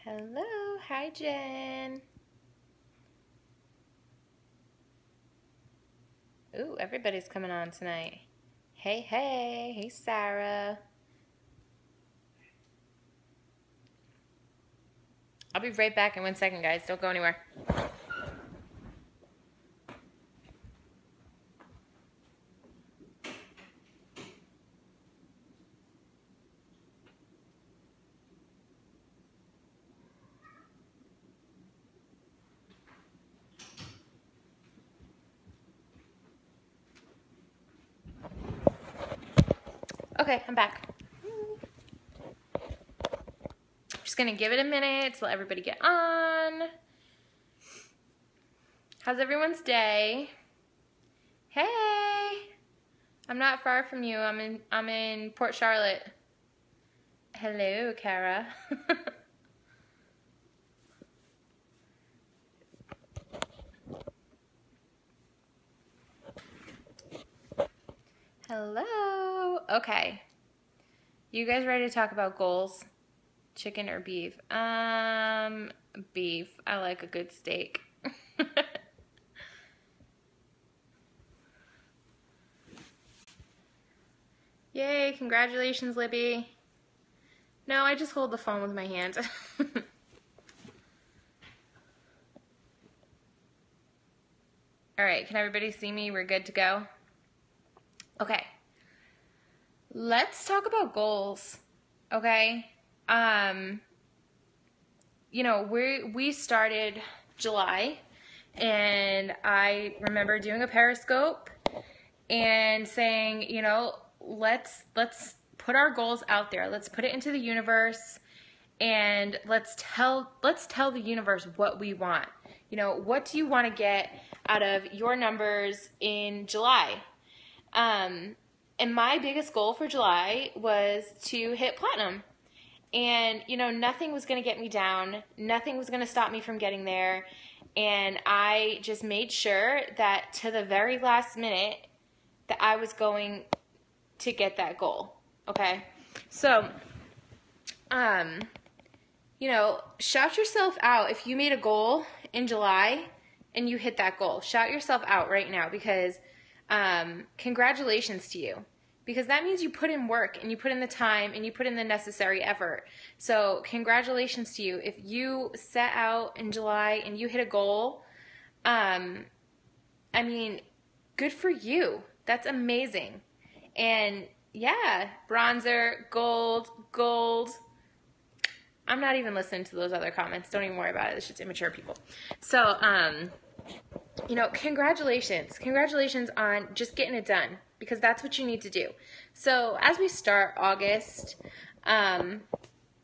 Hello, hi Jen. Ooh, everybody's coming on tonight. Hey, Sarah. I'll be right back in 1 second, guys. Don't go anywhere. Okay, I'm back. Just gonna give it a minute to let everybody get on. How's everyone's day? Hey, I'm not far from you. I'm in Port Charlotte. Hello, Kara. Hello. Okay. You guys ready to talk about goals? Chicken or beef? Beef. I like a good steak. Yay, congratulations, Libby. No, I just hold the phone with my hand. All right, can everybody see me? We're good to go? Okay. Let's talk about goals. Okay? We started July, and I remember doing a Periscope and saying, let's put our goals out there. Let's put it into the universe, and let's tell the universe what we want. What do you want to get out of your numbers in July? And my biggest goal for July was to hit platinum. And, nothing was going to get me down. Nothing was going to stop me from getting there. And I just made sure that to the very last minute that I was going to get that goal. Okay? So, shout yourself out if you made a goal in July and you hit that goal. Shout yourself out right now because congratulations to you. Because that means you put in work and you put in the time and you put in the necessary effort. So congratulations to you. If you set out in July and you hit a goal, good for you. That's amazing. And yeah, bronzer, gold. I'm not even listening to those other comments. Don't even worry about it. It's just immature people. So, congratulations. Congratulations on just getting it done because that's what you need to do. So as we start August,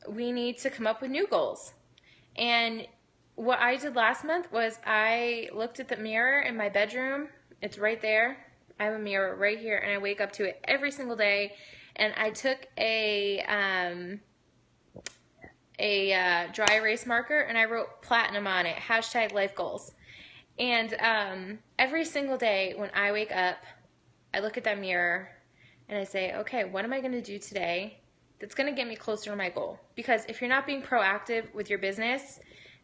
we need to come up with new goals. And what I did last month was I looked at the mirror in my bedroom. It's right there. I have a mirror right here, and I wake up to it every single day. And I took a dry erase marker, and I wrote platinum on it, #LifeGoals. And every single day when I wake up, I look at that mirror and I say, okay, what am I going to do today that's going to get me closer to my goal? Because if you're not being proactive with your business,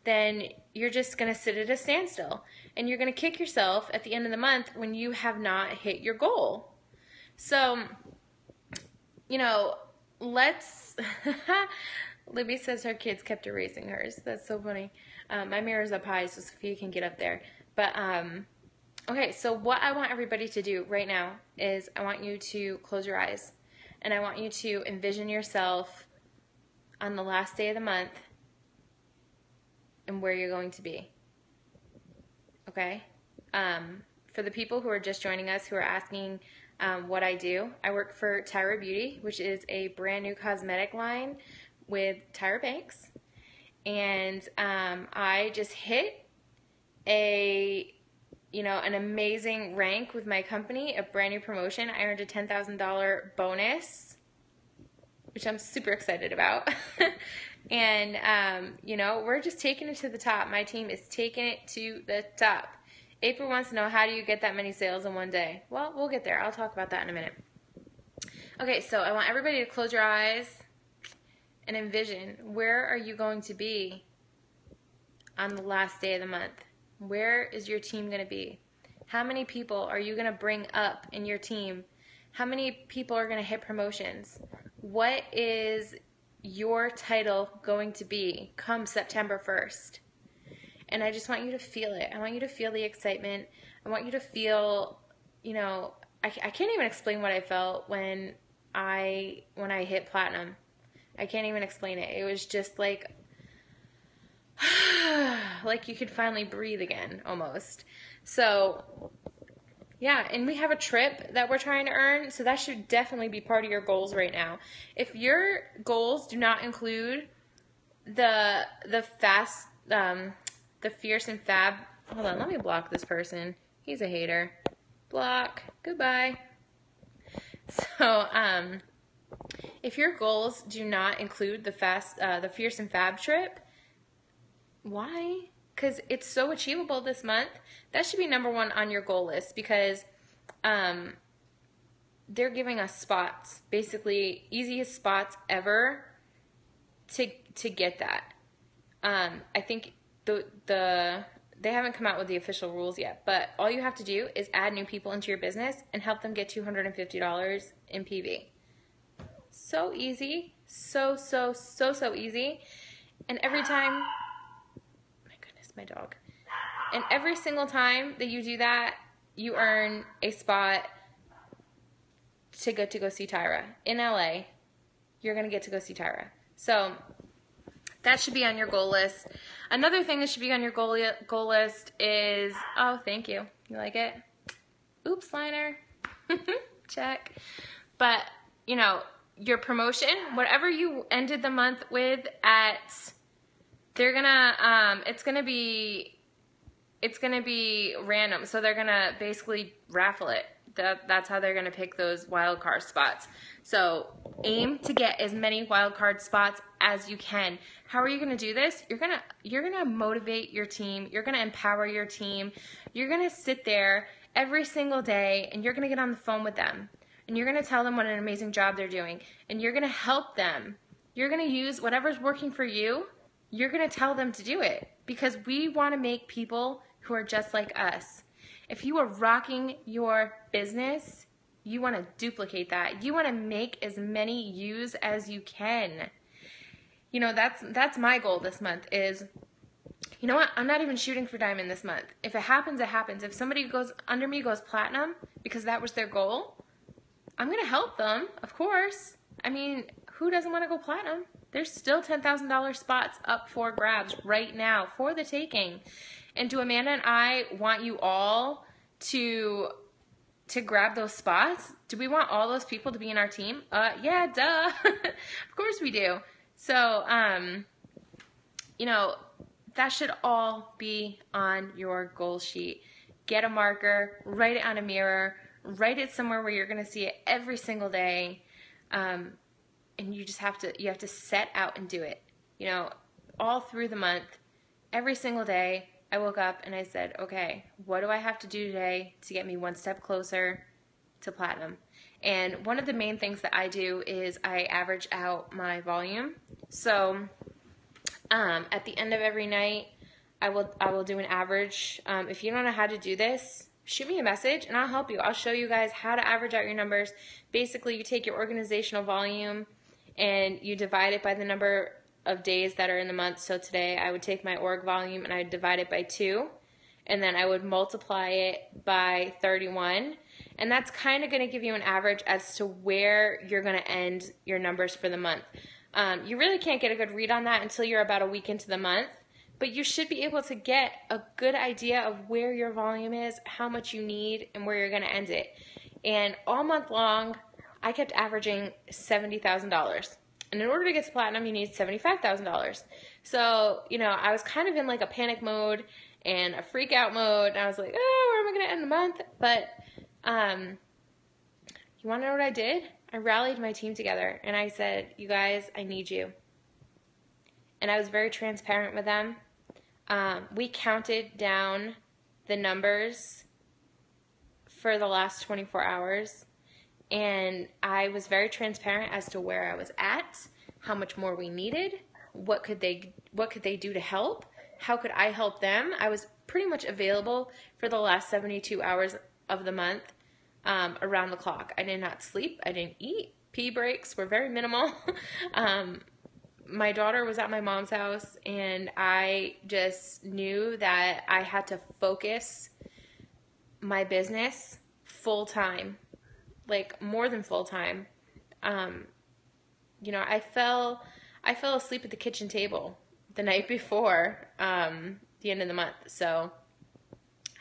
then you're just going to sit at a standstill. And you're going to kick yourself at the end of the month when you have not hit your goal. So, let's... Libby says her kids kept erasing hers. That's so funny. My mirror's up high so Sophia can get up there. But, okay, so what I want everybody to do right now is I want you to close your eyes. And I want you to envision yourself on the last day of the month and where you're going to be. Okay? For the people who are just joining us who are asking what I do, I work for Tyra Beauty, which is a brand new cosmetic line with Tyra Banks. And I just hit an amazing rank with my company, a brand new promotion. I earned a $10,000 bonus, which I'm super excited about. And, we're just taking it to the top. My team is taking it to the top. April wants to know, how do you get that many sales in one day? Well, we'll get there. I'll talk about that in a minute. Okay, so I want everybody to close your eyes and envision, where are you going to be on the last day of the month? Where is your team going to be? How many people are you going to bring up in your team? How many people are going to hit promotions? What is your title going to be come September 1st? And I just want you to feel it. I want you to feel the excitement. I want you to feel, you know, I can't even explain what I felt when I hit platinum. I can't even explain it. It was just like you could finally breathe again, almost. So, yeah, and we have a trip that we're trying to earn, so that should definitely be part of your goals right now. If your goals do not include the Fierce and Fab, hold on, let me block this person. He's a hater. Block. Goodbye. So, if your goals do not include the Fierce and Fab trip, why? Because it's so achievable this month. That should be number one on your goal list, because they're giving us spots, basically easiest spots ever to get that. I think they haven't come out with the official rules yet, but all you have to do is add new people into your business and help them get $250 in PV. So easy. So easy. And every time, my goodness, my dog. And every single time that you do that, you earn a spot to go see Tyra. In LA, you're going to get to go see Tyra. So that should be on your goal list. Another thing that should be on your goal list is, oh, thank you. You like it? Oops, liner. Check. But, you know, your promotion, whatever you ended the month with they're gonna, it's gonna be random. So they're gonna basically raffle it. That's how they're gonna pick those wild card spots. So aim to get as many wild card spots as you can. How are you gonna do this? You're gonna motivate your team. You're gonna empower your team. You're gonna sit there every single day and you're gonna get on the phone with them. And you're going to tell them what an amazing job they're doing. And you're going to help them. You're going to use whatever's working for you. You're going to tell them to do it. Because we want to make people who are just like us. If you are rocking your business, you want to duplicate that. You want to make as many yous as you can. You know, that's my goal this month is, you know what? I'm not even shooting for diamond this month. If it happens, it happens. If somebody goes under me goes platinum because that was their goal, I'm going to help them, of course. I mean, who doesn't want to go platinum? There's still $10,000 spots up for grabs right now for the taking. And do Amanda and I want you all to grab those spots? Do we want all those people to be in our team? Yeah, duh. Of course we do. So, you know, that should all be on your goal sheet. Get a marker, write it on a mirror, write it somewhere where you're going to see it every single day, and you have to set out and do it. You know, all through the month, every single day, I woke up and I said, okay, what do I have to do today to get me one step closer to platinum? And one of the main things that I do is I average out my volume. So at the end of every night, I will do an average. If you don't know how to do this, shoot me a message and I'll help you. I'll show you guys how to average out your numbers. Basically, you take your organizational volume and you divide it by the number of days that are in the month. So today I would take my org volume and I would divide it by 2, and then I would multiply it by 31. And that's kind of going to give you an average as to where you're going to end your numbers for the month. You really can't get a good read on that until you're about a week into the month. But you should be able to get a good idea of where your volume is, how much you need, and where you're going to end it. And all month long, I kept averaging $70,000. And in order to get to platinum, you need $75,000. So, you know, I was kind of in like a panic mode and a freak out mode. And I was like, oh, where am I going to end the month? But you want to know what I did? I rallied my team together. And I said, you guys, I need you. And I was very transparent with them. We counted down the numbers for the last 24 hours, And I was very transparent as to where I was at, how much more we needed, what could they do to help, how could I help them. I was pretty much available for the last 72 hours of the month, around the clock. I did not sleep. I didn't eat. Pee breaks were very minimal. My daughter was at my mom's house, and I just knew that I had to focus my business full time, like more than full time. I fell asleep at the kitchen table the night before the end of the month, so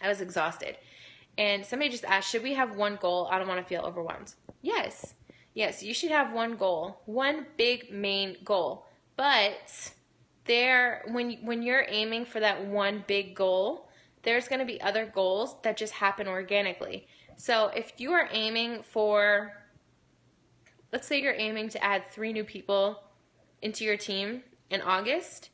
I was exhausted. And somebody just asked, should we have one goal? I don't want to feel overwhelmed. Yes, you should have one goal, one big main goal. But when you're aiming for that one big goal, there's going to be other goals that just happen organically. So if you are aiming for, let's say you're aiming to add 3 new people into your team in August,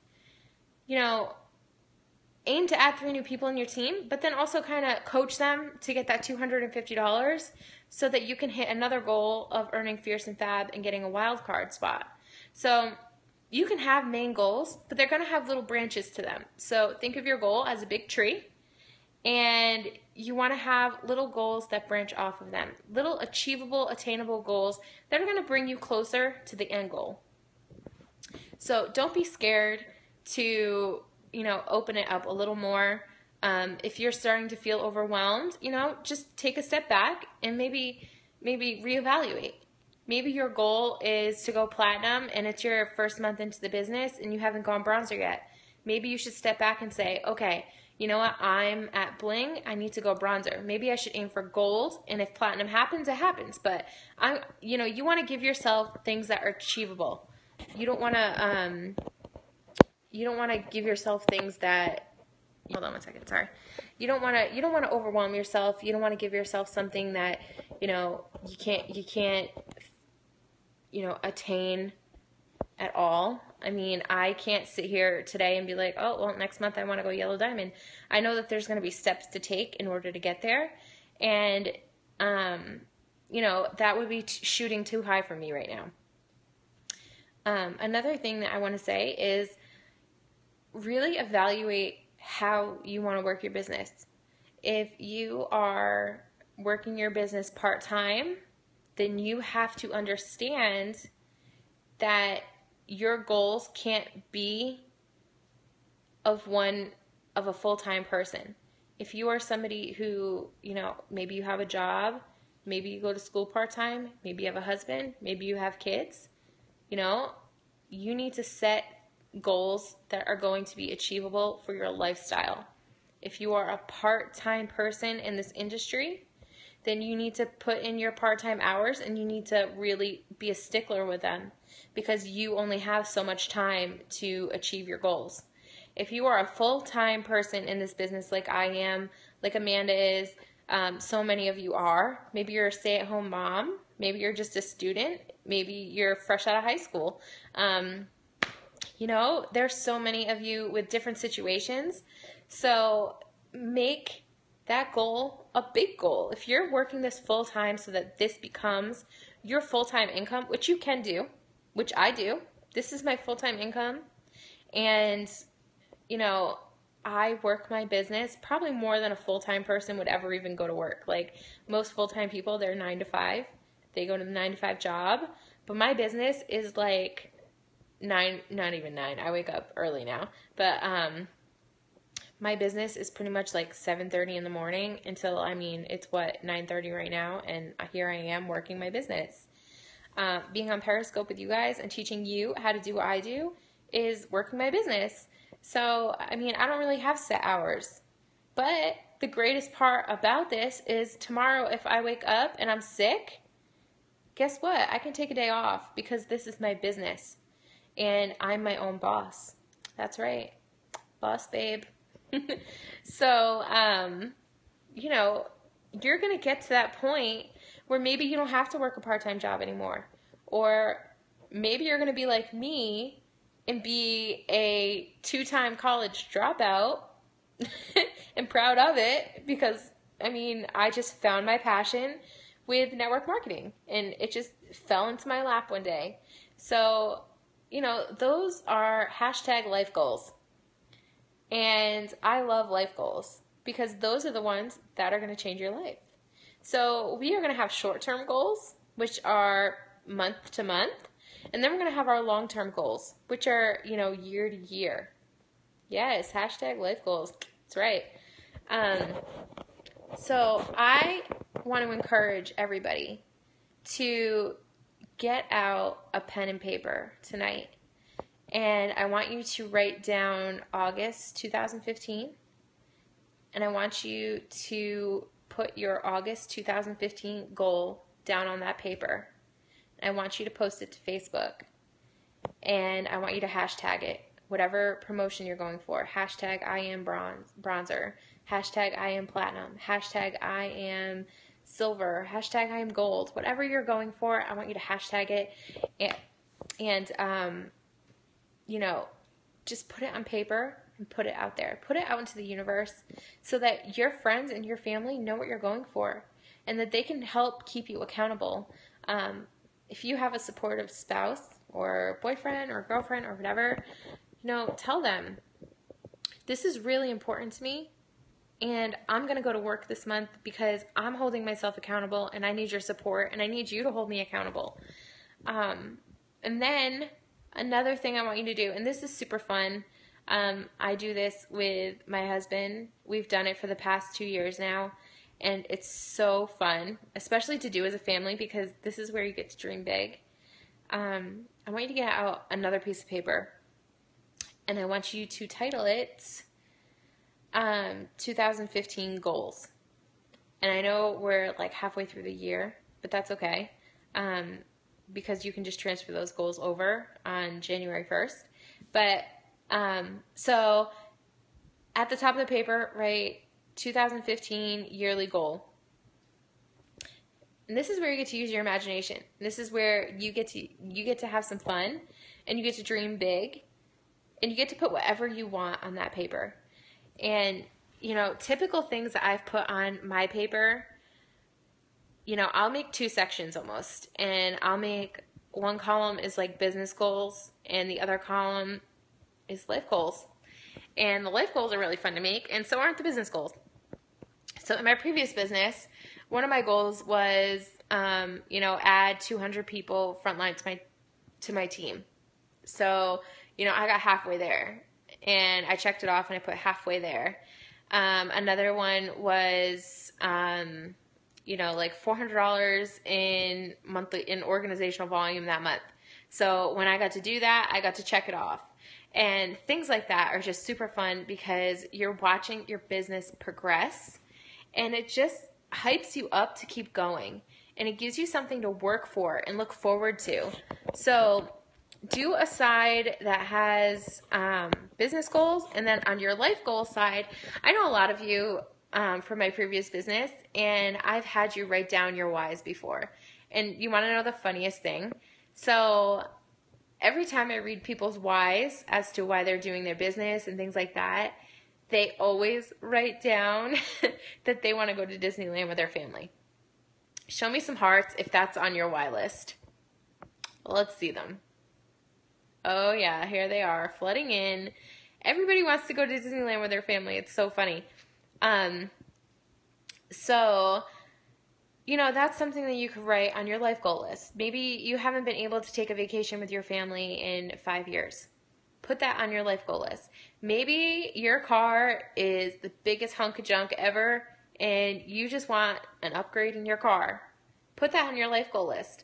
aim to add 3 new people in your team, but then also kind of coach them to get that $250 so that you can hit another goal of earning Fierce and Fab and getting a wild card spot. So you can have main goals, but they're going to have little branches to them. So think of your goal as a big tree, and you want to have little goals that branch off of them, little achievable, attainable goals that are going to bring you closer to the end goal. So don't be scared to, open it up a little more. If you're starting to feel overwhelmed, just take a step back and maybe reevaluate. Maybe your goal is to go platinum and it's your first month into the business and you haven't gone bronzer yet. Maybe you should step back and say, okay, you know what? I'm at bling. I need to go bronzer. Maybe I should aim for gold. And if platinum happens, it happens. But you want to give yourself things that are achievable. You don't want to give yourself things that, hold on one second. Sorry. You don't want to overwhelm yourself. You don't want to give yourself something that, you can't attain at all. I mean, I can't sit here today and be like, oh, well, next month I want to go yellow diamond. I know that there's going to be steps to take in order to get there. And, that would be shooting too high for me right now. Another thing that I want to say is really evaluate how you want to work your business. If you are working your business part-time, then you have to understand that your goals can't be of a full-time person. If you are somebody who, maybe you have a job, maybe you go to school part-time, maybe you have a husband, maybe you have kids, you need to set goals that are going to be achievable for your lifestyle. If you are a part-time person in this industry, then you need to put in your part-time hours and you need to really be a stickler with them because you only have so much time to achieve your goals. If you are a full-time person in this business like I am, like Amanda is, so many of you are, maybe you're a stay-at-home mom, maybe you're just a student, maybe you're fresh out of high school. There's so many of you with different situations. So make that goal a big goal. If you're working this full time so that this becomes your full-time income, which you can do, which I do, this is my full-time income. And, I work my business probably more than a full-time person would ever even go to work. Like most full-time people, they're 9 to 5. They go to the 9 to 5 job. But my business is like 9, not even 9. I wake up early now. But, my business is pretty much like 7:30 in the morning until, it's 9:30 right now, and here I am working my business. Being on Periscope with you guys and teaching you how to do what I do is working my business. So, I don't really have set hours. But the greatest part about this is tomorrow if I wake up and I'm sick, guess what? I can take a day off because this is my business. And I'm my own boss. That's right. Boss babe. So, you're going to get to that point where maybe you don't have to work a part-time job anymore. Or maybe you're going to be like me and be a 2-time college dropout and proud of it because, I just found my passion, with network marketing, and it just fell into my lap one day. So, those are hashtag life goals. And I love life goals because those are the ones that are going to change your life. So we are going to have short-term goals, which are month to month. And then we're going to have our long-term goals, which are, year to year. Yes, hashtag life goals. That's right. So I want to encourage everybody to get out a pen and paper tonight. And I want you to write down August 2015. And I want you to put your August 2015 goal down on that paper. I want you to post it to Facebook. And I want you to hashtag it. Whatever promotion you're going for. Hashtag I am bronzer. Hashtag I am platinum. Hashtag I am silver. Hashtag I am gold. Whatever you're going for, I want you to hashtag it. And just put it on paper and put it out there. Put it out into the universe so that your friends and your family know what you're going for and that they can help keep you accountable. If you have a supportive spouse or boyfriend or girlfriend or whatever, tell them, this is really important to me and I'm going to go to work this month because I'm holding myself accountable and I need your support and I need you to hold me accountable. And then another thing I want you to do, and this is super fun, I do this with my husband. We've done it for the past 2 years now, and it's so fun, especially to do as a family because this is where you get to dream big. I want you to get out another piece of paper, and I want you to title it 2015 Goals. And I know we're like halfway through the year, but that's okay. Because you can just transfer those goals over on January 1st. But, so at the top of the paper, write 2015 yearly goal. And this is where you get to use your imagination. This is where you get to have some fun and you get to dream big and you get to put whatever you want on that paper. And, typical things that I've put on my paper, I'll make 2 sections almost, and I'll make one column is like business goals, and the other column is life goals. And the life goals are really fun to make, and so aren't the business goals. So in my previous business, one of my goals was, add 200 people frontline to my team. So, I got halfway there, and I checked it off, and I put halfway there. Another one was, like $400 in organizational volume that month. So when I got to do that, I got to check it off. And things like that are just super fun because you're watching your business progress and it just hypes you up to keep going. And it gives you something to work for and look forward to. So do a side that has business goals, and then on your life goal side, I know a lot of you from my previous business, and I've had you write down your whys before. And you want to know the funniest thing? So every time I read people's whys as to why they're doing their business and things like that, they always write down that they want to go to Disneyland with their family. Show me some hearts if that's on your why list. Let's see them. Oh yeah, here they are, flooding in. Everybody wants to go to Disneyland with their family. It's so funny. So, that's something that you could write on your life goal list. Maybe you haven't been able to take a vacation with your family in 5 years. Put that on your life goal list. Maybe your car is the biggest hunk of junk ever and you just want an upgrade in your car. Put that on your life goal list.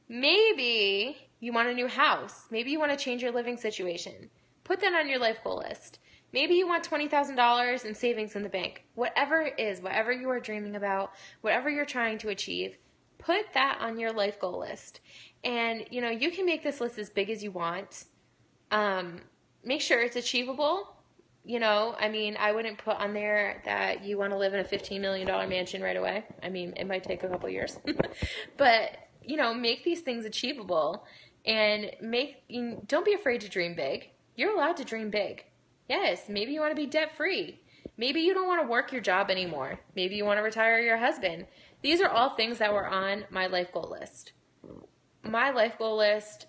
Maybe you want a new house. Maybe you want to change your living situation. Put that on your life goal list. Maybe you want $20,000 in savings in the bank. Whatever it is, whatever you are dreaming about, whatever you're trying to achieve, put that on your life goal list. And, you can make this list as big as you want. Make sure it's achievable. I wouldn't put on there that you want to live in a $15 million mansion right away. It might take a couple years. But, make these things achievable and don't be afraid to dream big. You're allowed to dream big. Yes, maybe you want to be debt-free. Maybe you don't want to work your job anymore. Maybe you want to retire your husband. these are all things that were on my life goal list. My life goal list,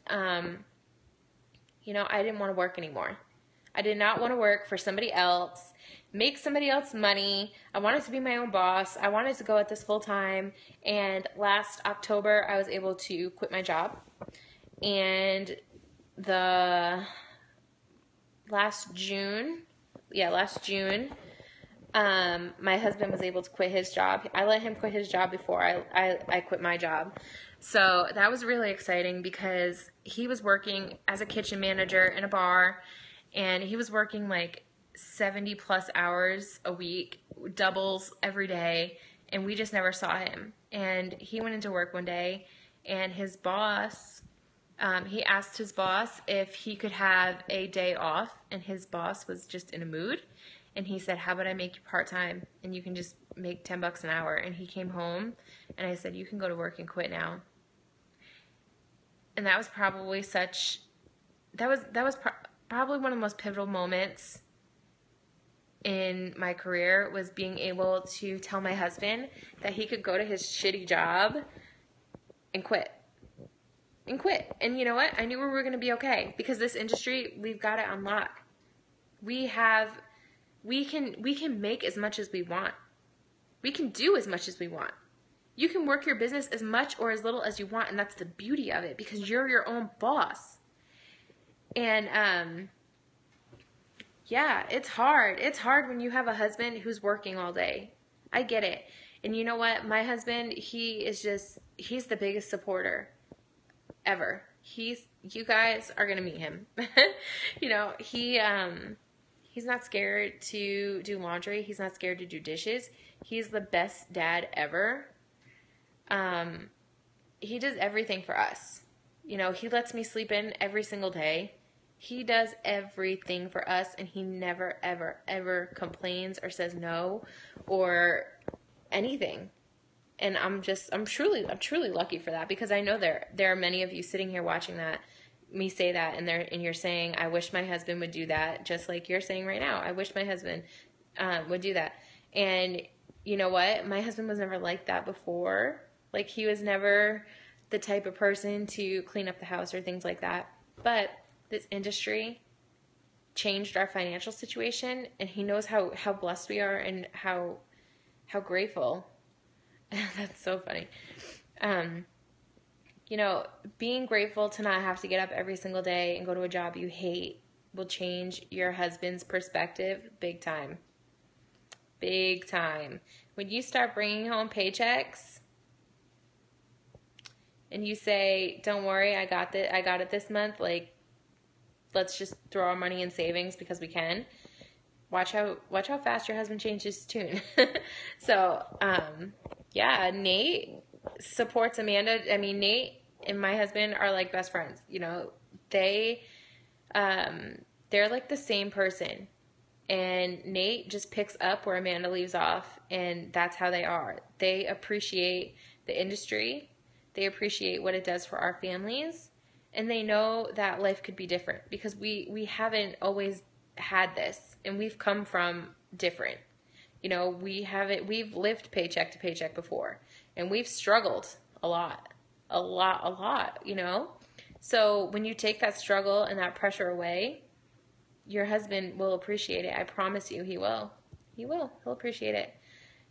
you know, I didn't want to work anymore. I did not want to work for somebody else, make somebody else money. I wanted to be my own boss. I wanted to go at this full time. And last October, I was able to quit my job. And last June, my husband was able to quit his job. I let him quit his job before I quit my job. So that was really exciting because he was working as a kitchen manager in a bar, and he was working like 70 plus hours a week, doubles every day, and we just never saw him. And he went into work one day, and his boss, he asked his boss if he could have a day off, and his boss was just in a mood. And he said, how about I make you part-time and you can just make $10 an hour? And he came home and I said, you can go to work and quit now. And that was probably probably one of the most pivotal moments in my career, was being able to tell my husband that he could go to his shitty job and quit. And you know what? I knew we were going to be okay, because this industry, we've got it on lock. We can make as much as we want. We can do as much as we want. You can work your business as much or as little as you want, and that's the beauty of it, because you're your own boss. And yeah, it's hard. It's hard when you have a husband who's working all day. I get it. And you know what? My husband, he's the biggest supporter ever. You guys are going to meet him. You know, he's not scared to do laundry. He's not scared to do dishes. He's the best dad ever. He does everything for us. You know, he lets me sleep in every single day. He does everything for us, and he never, ever, ever complains or says no or anything. And I'm truly lucky for that, because I know there are many of you sitting here watching me say that, and you're saying, I wish my husband would do that, just like you're saying right now. I wish my husband would do that. And you know what? My husband was never like that before. Like, he was never the type of person to clean up the house or things like that. But this industry changed our financial situation, and he knows how blessed we are and how grateful. That's so funny. You know, being grateful to not have to get up every single day and go to a job you hate will change your husband's perspective big time. Big time. When you start bringing home paychecks and you say, don't worry, I got it this month, like, let's just throw our money in savings because we can. Watch how fast your husband changes his tune. So, yeah, Nate supports Amanda. I mean, Nate and my husband are like best friends. You know, they're like the same person. And Nate just picks up where Amanda leaves off, and that's how they are. They appreciate the industry. They appreciate what it does for our families. And they know that life could be different, because we haven't always had this, and we've come from different. You know, we've lived paycheck to paycheck before, and we've struggled a lot, you know? So when you take that struggle and that pressure away, your husband will appreciate it. I promise you, he will. He'll appreciate it.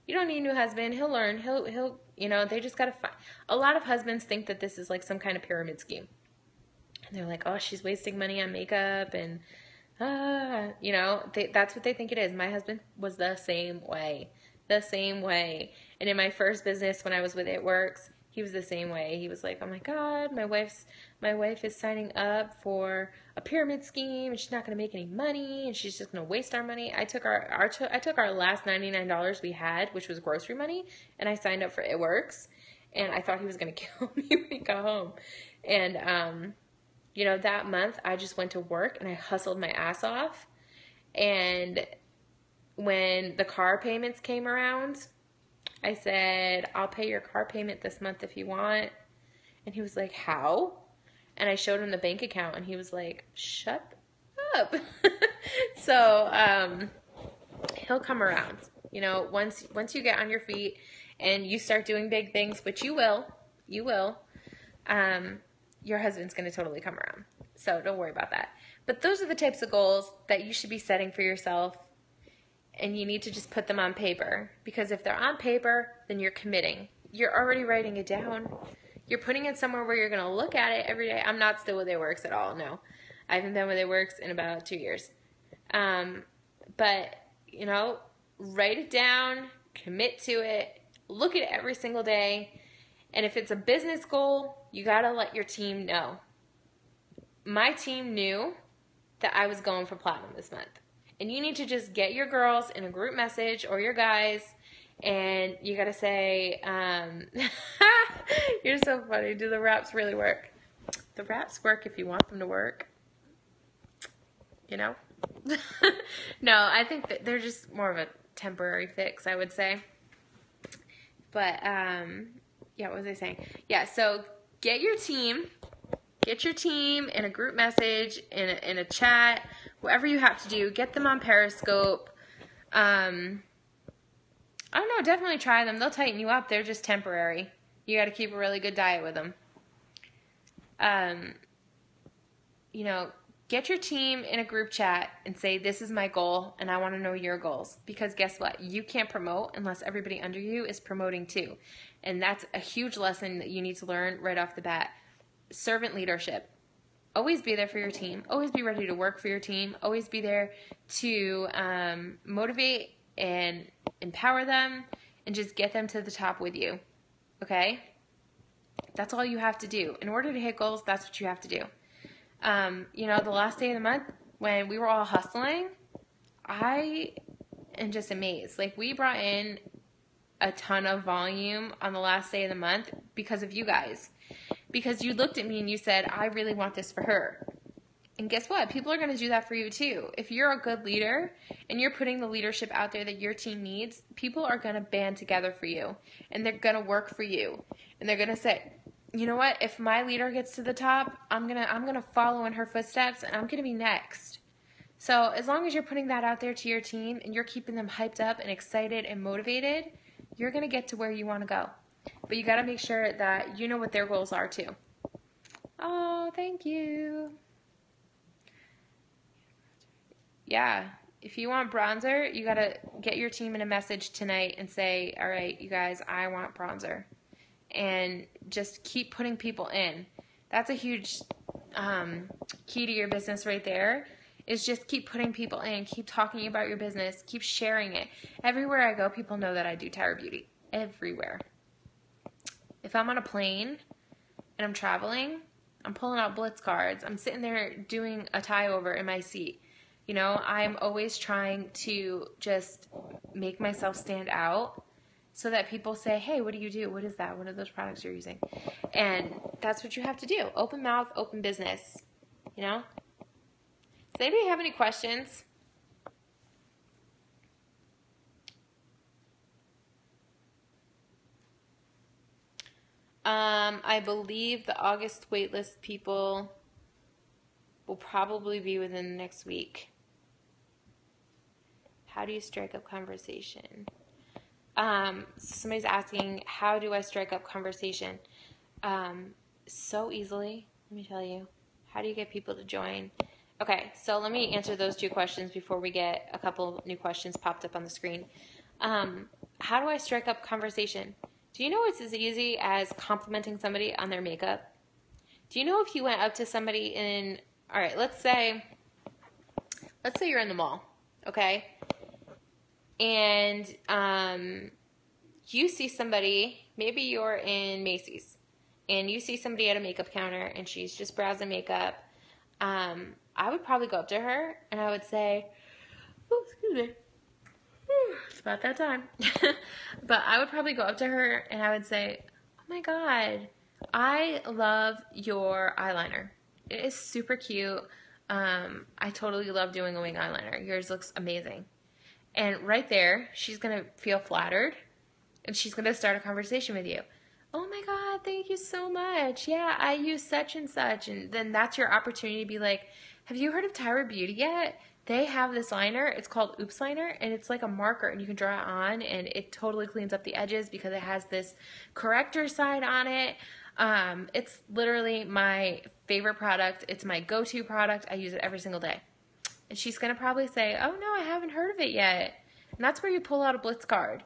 You don't need a new husband. He'll learn. He'll, you know, they just got to find. A lot of husbands think that this is like some kind of pyramid scheme. And they're like, oh, she's wasting money on makeup, and you know, that's what they think it is. My husband was the same way. And in my first business, when I was with It Works, he was the same way. He was like, oh my God, my wife is signing up for a pyramid scheme, and she's not going to make any money, and she's just going to waste our money. I took our last $99 we had, which was grocery money, and I signed up for It Works, and I thought he was going to kill me when he got home. And, you know, that month I just went to work and I hustled my ass off. And when the car payments came around, I said, I'll pay your car payment this month if you want. And he was like, how? And I showed him the bank account, and he was like, shut up. So, he'll come around. You know, once you get on your feet and you start doing big things, which you will, your husband's going to totally come around. So don't worry about that. But those are the types of goals that you should be setting for yourself, and you need to just put them on paper, because if they're on paper, then you're committing. You're already writing it down. You're putting it somewhere where you're going to look at it every day. I'm not still with It Works at all, no. I haven't been with It Works in about 2 years. But, you know, write it down, commit to it, look at it every single day. And if it's a business goal, you got to let your team know. My team knew that I was going for platinum this month. And you need to just get your girls in a group message, or your guys, and you got to say, you're so funny. Do the raps really work? The raps work if you want them to work. You know? No, I think that they're just more of a temporary fix, I would say. But, yeah, what was I saying? Yeah, so get your team in a group message, in a chat, whatever you have to do. Get them on Periscope. I don't know, definitely try them. They'll tighten you up. They're just temporary. You got to keep a really good diet with them. You know, get your team in a group chat and say, this is my goal, and I want to know your goals. Because guess what? You can't promote unless everybody under you is promoting too. And that's a huge lesson that you need to learn right off the bat. Servant leadership. Always be there for your team. Always be ready to work for your team. Always be there to motivate and empower them and just get them to the top with you. Okay? That's all you have to do. In order to hit goals, that's what you have to do. You know, the last day of the month when we were all hustling, I am just amazed. Like, we brought in a ton of volume on the last day of the month because of you guys. Because you looked at me and you said, I really want this for her. And guess what? People are going to do that for you too. If you're a good leader and you're putting the leadership out there that your team needs, people are going to band together for you. And they're going to work for you. And they're going to say, you know what? If my leader gets to the top, I'm going to follow in her footsteps, and I'm going to be next. So as long as you're putting that out there to your team and you're keeping them hyped up and excited and motivated, you're going to get to where you want to go. But you got to make sure that you know what their goals are too. Oh, thank you. Yeah, if you want bronzer, you got to get your team in a message tonight and say, all right, you guys, I want bronzer. And just keep putting people in. That's a huge key to your business right there, is just keep putting people in. Keep talking about your business. Keep sharing it. Everywhere I go, people know that I do Tyra Beauty. Everywhere. If I'm on a plane and I'm traveling, I'm pulling out Blitz cards. I'm sitting there doing a tie over in my seat. You know, I'm always trying to just make myself stand out so that people say, hey, what do you do? What is that? What are those products you're using? And that's what you have to do. Open mouth, open business. You know? Does anybody have any questions? I believe the August waitlist people will probably be within the next week. How do you strike up conversation? Somebody's asking, how do I strike up conversation? So easily, let me tell you. How do you get people to join? Okay, so let me answer those two questions before we get a couple new questions popped up on the screen. How do I strike up conversation? Do you know it's as easy as complimenting somebody on their makeup? Do you know if you went up to somebody in, all right, let's say you're in the mall, okay? And you see somebody, maybe you're in Macy's, and you see somebody at a makeup counter, and she's just browsing makeup. I would probably go up to her, and I would say, oh, excuse me. It's about that time. But I would probably go up to her, and I would say, oh my God, I love your eyeliner. It is super cute. I totally love doing a wing eyeliner. Yours looks amazing. And right there, she's going to feel flattered, and she's going to start a conversation with you. oh my God, thank you so much. Yeah, I use such and such. And then that's your opportunity to be like, have you heard of Tyra Beauty yet? They have this liner. It's called Oops Liner, and it's like a marker, and you can draw it on, and it totally cleans up the edges because it has this corrector side on it. It's literally my favorite product. It's my go-to product. I use it every single day. And she's going to probably say, oh no, I haven't heard of it yet. And that's where you pull out a Blitz card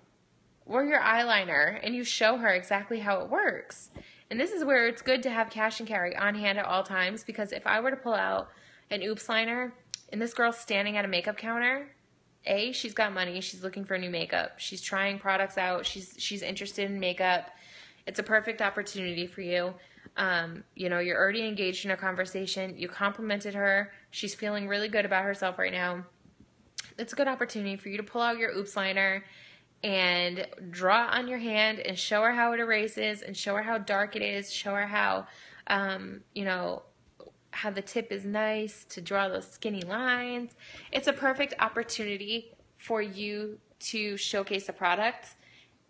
or your eyeliner, and you show her exactly how it works. And this is where it's good to have cash and carry on hand at all times, because if I were to pull out an Oops liner and this girl's standing at a makeup counter, A, she's got money, she's looking for new makeup, she's trying products out, she's interested in makeup. It's a perfect opportunity for you. You're already engaged in a conversation, you complimented her, she's feeling really good about herself right now. It's a good opportunity for you to pull out your Oops liner and draw on your hand and show her how it erases, and show her how dark it is, show her how, how the tip is nice to draw those skinny lines. It's a perfect opportunity for you to showcase a product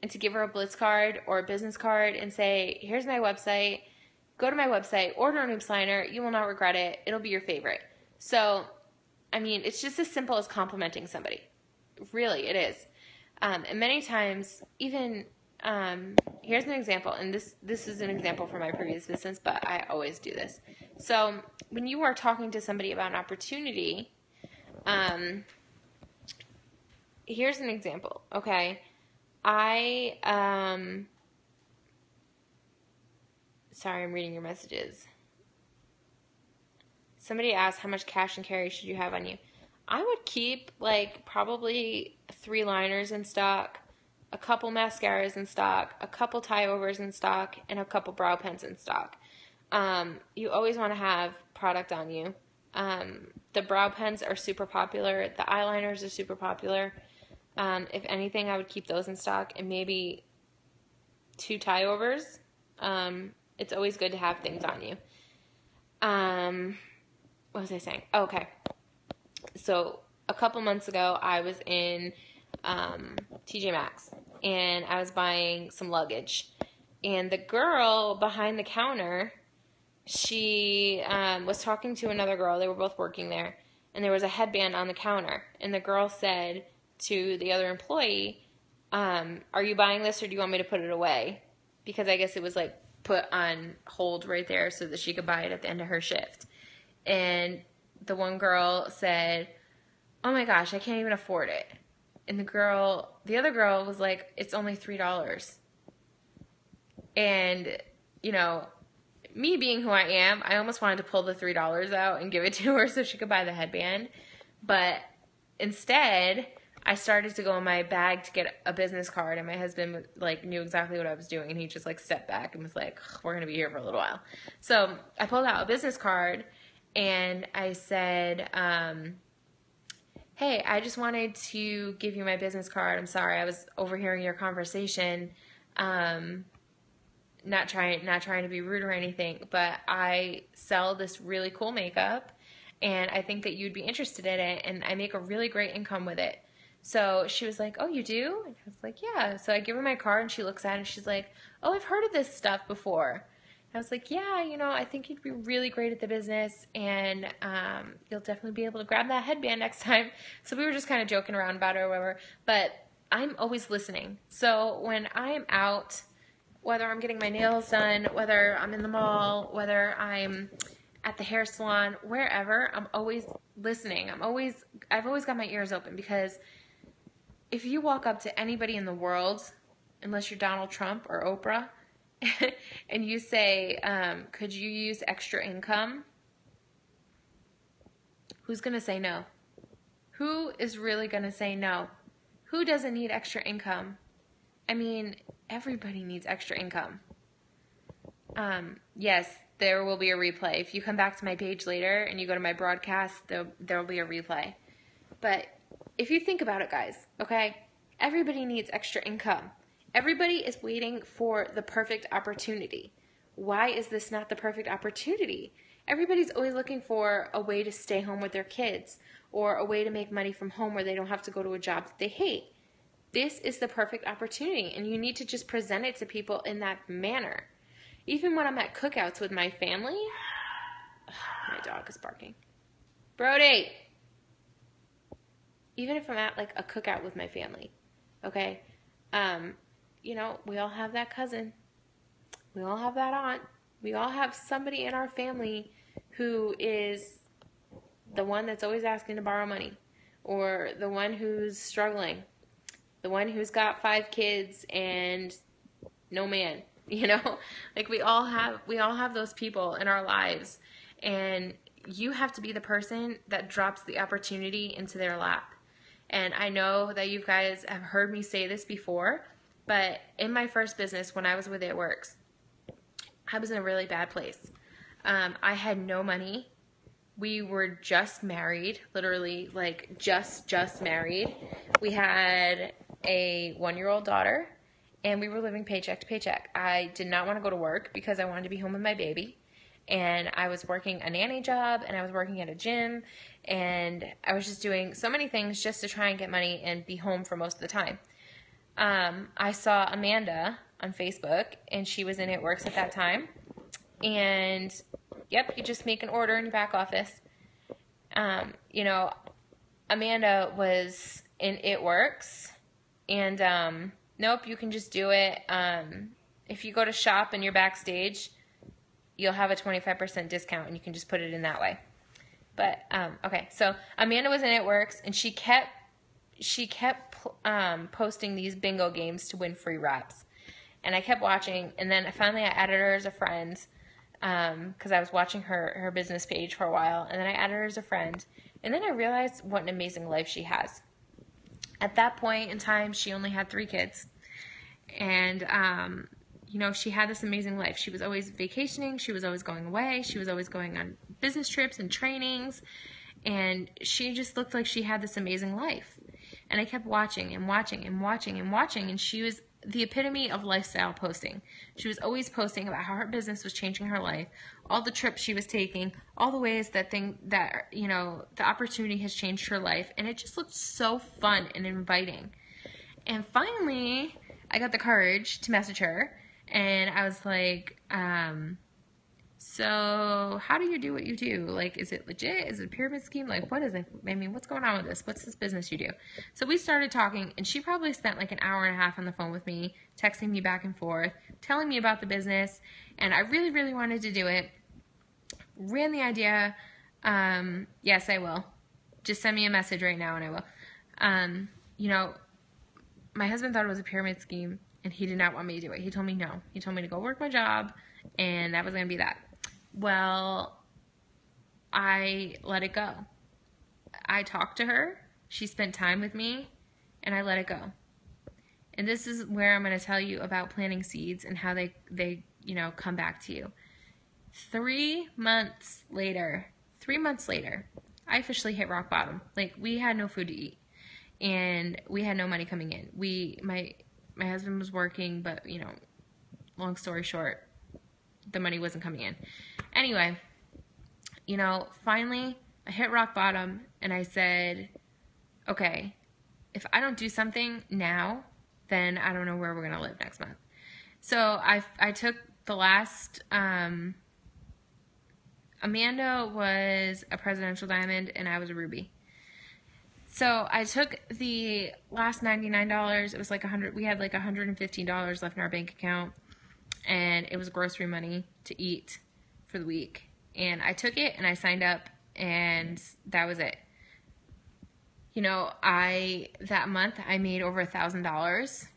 and to give her a Blitz card or a business card and say, here's my website, go to my website, order an Oops liner, you will not regret it, it'll be your favorite. So, it's just as simple as complimenting somebody. Really, it is. And many times, even, here's an example, and this is an example from my previous business, but I always do this. So, when you are talking to somebody about an opportunity, here's an example, okay? Sorry, I'm reading your messages. Somebody asked, how much cash and carry should you have on you? I would keep probably 3 liners in stock, a couple mascaras in stock, a couple tie overs in stock, and a couple brow pens in stock. You always want to have product on you. The brow pens are super popular. The eyeliners are super popular. If anything, I would keep those in stock, and maybe 2 tie overs. It's always good to have things on you. What was I saying? Oh, okay. So a couple months ago, I was in TJ Maxx, and I was buying some luggage. And the girl behind the counter, she was talking to another girl. They were both working there, and there was a headband on the counter. And the girl said to the other employee, are you buying this, or do you want me to put it away? Because I guess it was put on hold right there so that she could buy it at the end of her shift. And the one girl said, oh my gosh, I can't even afford it. And the other girl was like, it's only $3. And, me being who I am, I almost wanted to pull the $3 out and give it to her so she could buy the headband. But instead, I started to go in my bag to get a business card, and my husband knew exactly what I was doing, and he just stepped back and was like, we're going to be here for a little while. So I pulled out a business card, and I said, hey, I just wanted to give you my business card. I'm sorry, I was overhearing your conversation. Not trying to be rude or anything, but I sell this really cool makeup, and I think that you'd be interested in it, and I make a really great income with it. So she was like, oh, you do? And I was like, yeah. So I give her my card, and she looks at it, and she's like, oh, I've heard of this stuff before. I was like, yeah, I think you'd be really great at the business, and you'll definitely be able to grab that headband next time. So we were just kind of joking around about it or whatever, but I'm always listening. So when I am out, whether I'm getting my nails done, whether I'm in the mall, whether I'm at the hair salon, wherever, I'm always listening. I've always got my ears open, because if you walk up to anybody in the world, unless you're Donald Trump or Oprah, and you say, could you use extra income? Who's going to say no? Who is really going to say no? Who doesn't need extra income? Everybody needs extra income. Yes, there will be a replay. If you come back to my page later and you go to my broadcast, there will be a replay. But if you think about it, guys, okay, everybody needs extra income. Everybody is waiting for the perfect opportunity. Why is this not the perfect opportunity? Everybody's always looking for a way to stay home with their kids, or a way to make money from home where they don't have to go to a job that they hate. this is the perfect opportunity, and you need to just present it to people in that manner. Even when I'm at cookouts with my family, my dog is barking. Brody! Even if I'm at like a cookout with my family, okay? You know, we all have that cousin. We all have that aunt. We all have somebody in our family who is the one that's always asking to borrow money, or the one who's struggling, the one who's got 5 kids and no man, you know? Like we all have those people in our lives, and you have to be the person that drops the opportunity into their lap. And I know that you guys have heard me say this before, but in my first business, when I was with It Works, I was in a really bad place. I had no money. We were just married, literally like just married. We had a 1-year-old daughter, and we were living paycheck to paycheck. I did not want to go to work because I wanted to be home with my baby. And I was working a nanny job, and I was working at a gym, and I was just doing so many things just to try and get money and be home for most of the time. I saw Amanda on Facebook, and she was in It Works at that time. And yep, you just make an order in your back office. You know, Amanda was in It Works, and nope, you can just do it. If you go to shop and you're backstage, you'll have a 25% discount, and you can just put it in that way. But okay, so Amanda was in It Works, and she kept posting these bingo games to win free wraps. And I kept watching, and then finally I added her as a friend because I was watching her business page for a while, and then I added her as a friend. And then I realized what an amazing life she has. At that point in time, she only had 3 kids. And, you know, she had this amazing life. She was always vacationing. She was always going away. She was always going on business trips and trainings. And she just looked like she had this amazing life. And I kept watching and watching and watching and watching, and she was the epitome of lifestyle posting. She was always posting about how her business was changing her life, all the trips she was taking, all the ways that you know, the opportunity has changed her life, and it just looked so fun and inviting. And finally, I got the courage to message her, and I was like, so how do you do what you do? Like, is it legit? Is it a pyramid scheme? Like, what is it? I mean, what's going on with this? What's this business you do? So we started talking, and she probably spent like an hour and a half on the phone with me, texting me back and forth, telling me about the business, and I really, really wanted to do it. Ran the idea. Yes, I will. Just send me a message right now, and I will. You know, my husband thought it was a pyramid scheme, and he did not want me to do it. He told me no. He told me to go work my job, and that was going to be that. Well, I let it go. I talked to her. She spent time with me, and I let it go. And this is where I'm going to tell you about planting seeds and how they you know, come back to you. 3 months later, I officially hit rock bottom. Like, we had no food to eat, and we had no money coming in. My husband was working, but, you know, long story short, the money wasn't coming in. Anyway, you know, finally I hit rock bottom, and I said, okay, if I don't do something now, then I don't know where we're going to live next month. So I took the last, Amanda was a presidential diamond, and I was a ruby. So I took the last $99. It was like we had like $115 left in our bank account, and it was grocery money to eat for the week. And I took it, and I signed up, and that was it. You know, that month I made over $1,000,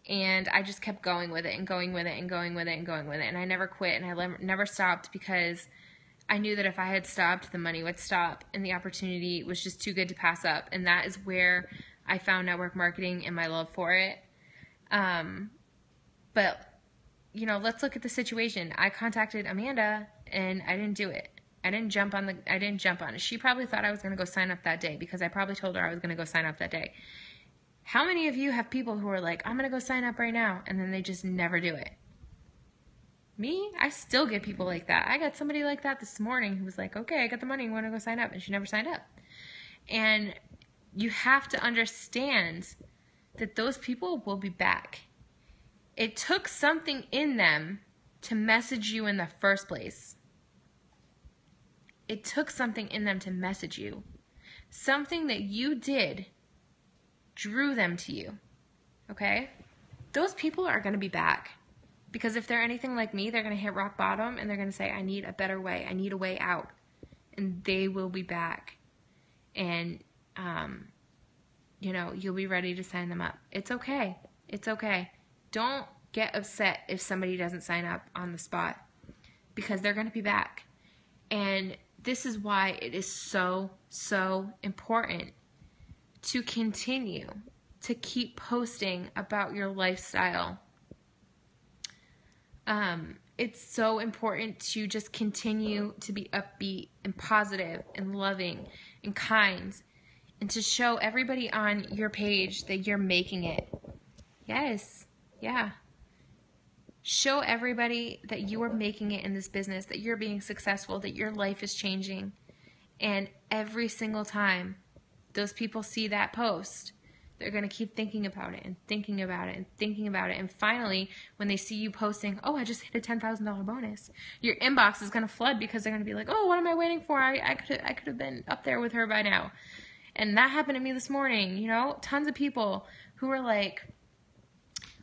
and I just kept going with it and going with it and going with it and going with it. And I never quit, and I never stopped, because I knew that if I had stopped, the money would stop, and the opportunity was just too good to pass up. And that is where I found network marketing and my love for it. But, you know, let's look at the situation. I contacted Amanda, and I didn't do it. I didn't jump on it. She probably thought I was going to go sign up that day, because I probably told her I was going to go sign up that day. How many of you have people who are like, I'm going to go sign up right now, and then they just never do it? Me? I still get people like that. I got somebody like that this morning who was like, okay, I got the money, I want to go sign up, and she never signed up. And you have to understand that those people will be back. It took something in them to message you in the first place. It took something in them to message you. Something that you did drew them to you. Okay? Those people are going to be back. Because if they're anything like me, they're going to hit rock bottom and they're going to say, I need a better way. I need a way out. And they will be back. And, you'll be ready to sign them up. It's okay. It's okay. Don't get upset if somebody doesn't sign up on the spot. Because they're going to be back. And this is why it is so, so important to continue to keep posting about your lifestyle. It's so important to just continue to be upbeat and positive and loving and kind, and to show everybody on your page that you're making it. Yes. Yeah. Show everybody that you are making it in this business, that you're being successful, that your life is changing. And every single time those people see that post, they're going to keep thinking about it and thinking about it and thinking about it. And finally, when they see you posting, oh, I just hit a $10,000 bonus, your inbox is going to flood because they're going to be like, oh, what am I waiting for? I could have been up there with her by now. And that happened to me this morning. Tons of people who were like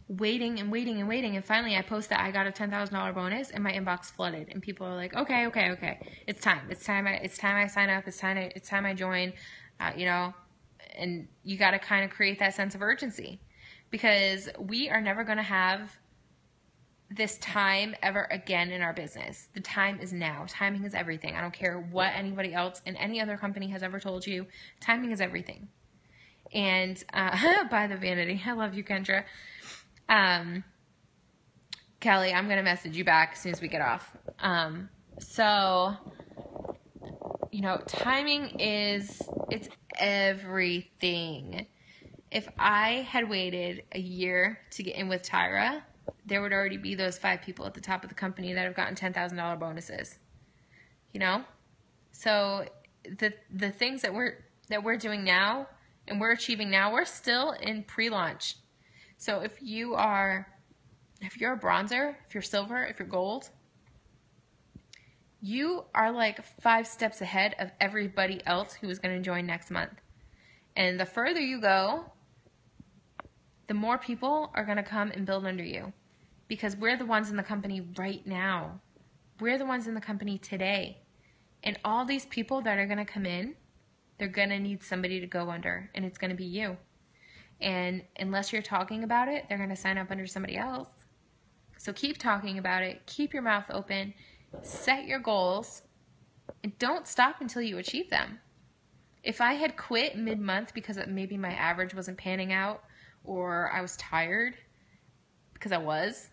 waiting and waiting and waiting. And finally I post that I got a $10,000 bonus and my inbox flooded. And people are like, okay. It's time. It's time I sign up. It's time I join, and you got to kind of create that sense of urgency, because we are never going to have this time ever again in our business. The time is now. Timing is everything. I don't care what anybody else in any other company has ever told you. Timing is everything. And by the vanity, I love you, Kendra. Kelly, I'm going to message you back as soon as we get off. Timing it's everything. If I had waited a year to get in with Tyra, there would already be those 5 people at the top of the company that have gotten $10,000 bonuses. So the things that we're doing now and we're achieving now, we're still in pre-launch. So if you're a bronzer, if you're silver, if you're gold, you are like 5 steps ahead of everybody else who is going to join next month. And the further you go, the more people are going to come and build under you, because we're the ones in the company right now. We're the ones in the company today. And all these people that are going to come in, they're going to need somebody to go under, and it's going to be you. And unless you're talking about it, they're going to sign up under somebody else. So keep talking about it. Keep your mouth open. Set your goals. And don't stop until you achieve them. If I had quit mid-month because maybe my average wasn't panning out, or I was tired, because I was,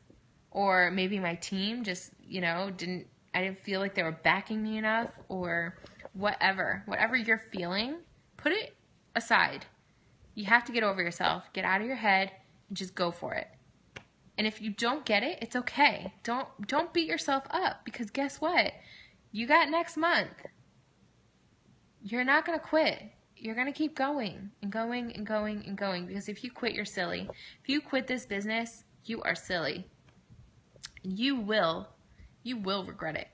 or maybe my team just, I didn't feel like they were backing me enough, or whatever you're feeling, put it aside. You have to get over yourself, get out of your head, and just go for it. And if you don't get it, it's okay. Don't beat yourself up, because guess what? You got next month. You're not going to quit. You're going to keep going and going and going and going, because if you quit, you're silly. If you quit this business, you are silly. You will regret it.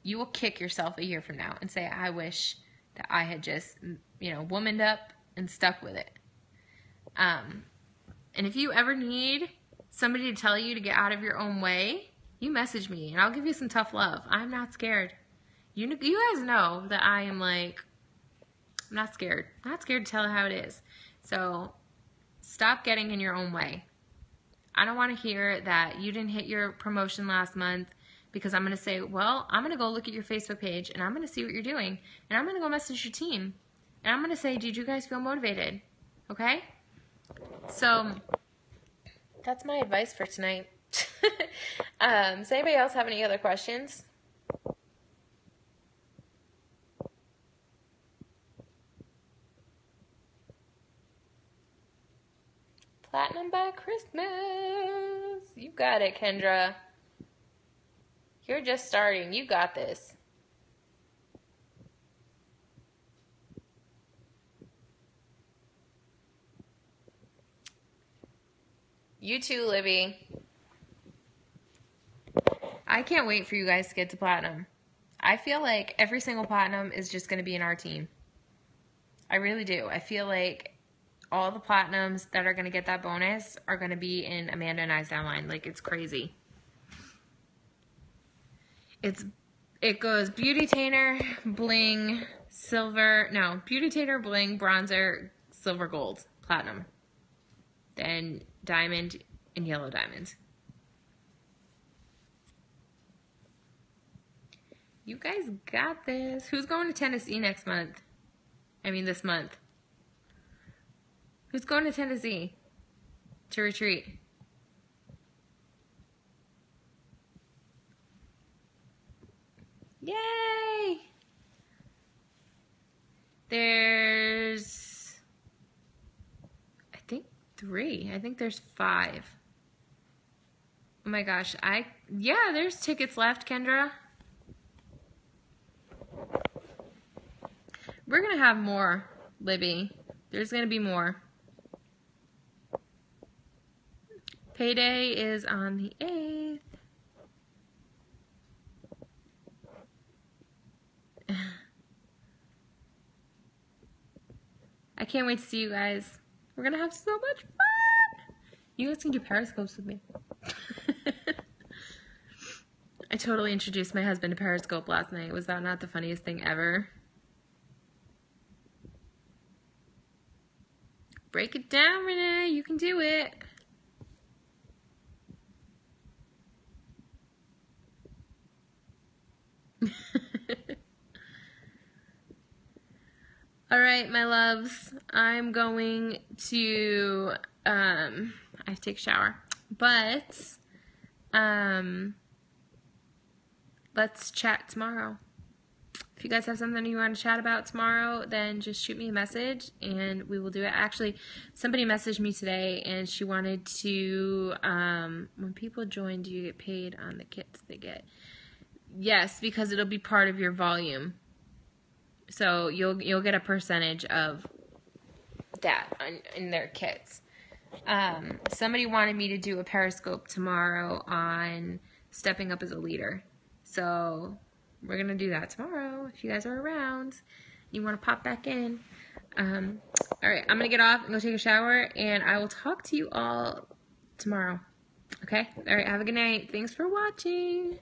You will kick yourself a year from now and say, I wish that I had just, womaned up and stuck with it. And if you ever need somebody to tell you to get out of your own way, you message me and I'll give you some tough love. I'm not scared. You guys know that I'm not scared. Not scared to tell how it is. So stop getting in your own way. I don't want to hear that you didn't hit your promotion last month, because I'm going to say, well, I'm going to go look at your Facebook page and I'm going to see what you're doing. And I'm going to go message your team. And I'm going to say, did you guys feel motivated? Okay? So that's my advice for tonight. Does anybody else have any other questions? Platinum by Christmas. You got it, Kendra. You're just starting. You got this. You too, Libby. I can't wait for you guys to get to platinum. I feel like every single platinum is just going to be in our team. I really do. I feel like all the platinums that are going to get that bonus are going to be in Amanda and I's downline. Like, it's crazy. It goes Beautytainer, Bling, Silver. No, Beautytainer, Bling, Bronzer, Silver, Gold, Platinum. Then Diamond and Yellow Diamond. You guys got this. Who's going to Tennessee next month? I mean, this month. Who's going to Tennessee to retreat? Yay! There's, I think 3. I think there's 5. Oh my gosh. Yeah, there's tickets left, Kendra. We're going to have more, Libby. There's going to be more. Payday is on the 8th. I can't wait to see you guys. We're going to have so much fun. You guys can do Periscopes with me. I totally introduced my husband to Periscope last night. Was that not the funniest thing ever? Break it down, Renee. You can do it. All right, my loves. I'm going to I have to take a shower. But let's chat tomorrow. If you guys have something you want to chat about tomorrow, then just shoot me a message and we will do it. Actually, somebody messaged me today and she wanted to, when people join, do you get paid on the kits they get? Yes, because it'll be part of your volume. So you'll get a percentage of that in their kits. Somebody wanted me to do a Periscope tomorrow on stepping up as a leader. So we're going to do that tomorrow. If you guys are around, you want to pop back in. All right, I'm going to get off and go take a shower, and I will talk to you all tomorrow. Okay? All right, have a good night. Thanks for watching.